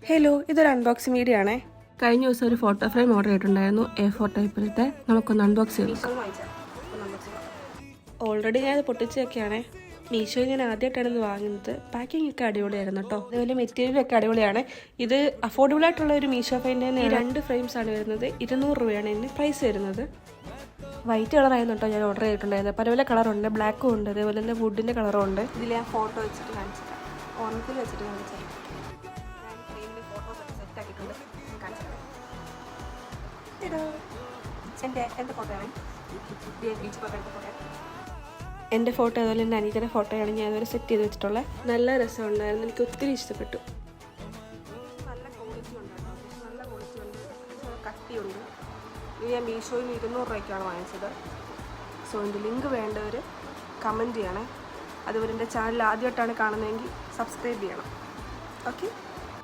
Hello, ഇതൊരു unboxing video ആണേ. കഴിഞ്ഞ ദിവസം ഒരു ഫോട്ടോ ഫ്രെയിം ഓർഡർ ചെയ്തിട്ടുണ്ടായിരുന്നു, A4 ടൈപ്പിലത്തെ. നമുക്കൊന്ന് അൺബോക്സ് ചെയ്ത് ഓൾറെഡി ഞാനത് പൊട്ടിച്ചൊക്കെയാണേ. മീഷോയിൽ ഞാൻ ആദ്യമായിട്ടാണ് ഇത് വാങ്ങുന്നത്. പാക്കിംഗ് ഒക്കെ അടിപൊളിയായിരുന്നു കേട്ടോ. അതുപോലെ മെറ്റീരിയലൊക്കെ അടിപൊളിയാണ്. ഇത് അഫോർഡബിൾ ആയിട്ടുള്ള ഒരു മീഷോ ഫൈൻ്റെ തന്നെ. 2 ഫ്രെയിംസ് ആണ് വരുന്നത്. 200 രൂപയാണ് ഇതിന് പ്രൈസ് വരുന്നത്. വൈറ്റ് കളറായിരുന്നു കേട്ടോ ഞാൻ ഓർഡർ ചെയ്തിട്ടുണ്ടായിരുന്നത്. പല പല കളറുണ്ട്, ബ്ലാക്കും ഉണ്ട്, അതേപോലെ തന്നെ വുഡിൻ്റെ കളറും ഉണ്ട്. ഇതിൽ ഞാൻ ഫോട്ടോ വെച്ചിട്ട് കാണിച്ചിട്ട് ഓർമ്മത്തിൽ വെച്ചിട്ട് കാണിച്ചത്. എൻ്റെ ഫോട്ടോ അതുപോലെ എൻ്റെ അനിയത്തിൻ്റെ ഫോട്ടോയാണ് ഞാൻ അതുവരെ സെറ്റ് ചെയ്ത് വെച്ചിട്ടുള്ളത്. നല്ല രസമുണ്ടായിരുന്നു, എനിക്ക് ഒത്തിരി ഇഷ്ടപ്പെട്ടു. നല്ല ക്വാളിറ്റി ഉണ്ട് കേട്ടോ, നല്ല ക്വാളിറ്റി ഉണ്ട്, കട്ടിയുണ്ട്. ഇത് ഞാൻ മീഷോയിൽ 200 രൂപയ്ക്കാണ് വാങ്ങിച്ചത്. സോ എൻ്റെ ലിങ്ക് വേണ്ടവർ കമൻറ്റ് ചെയ്യണേ. അതുപോലെ എൻ്റെ ചാനൽ ആദ്യമായിട്ടാണ് കാണുന്നതെങ്കിൽ സബ്സ്ക്രൈബ് ചെയ്യണം. ഓക്കെ.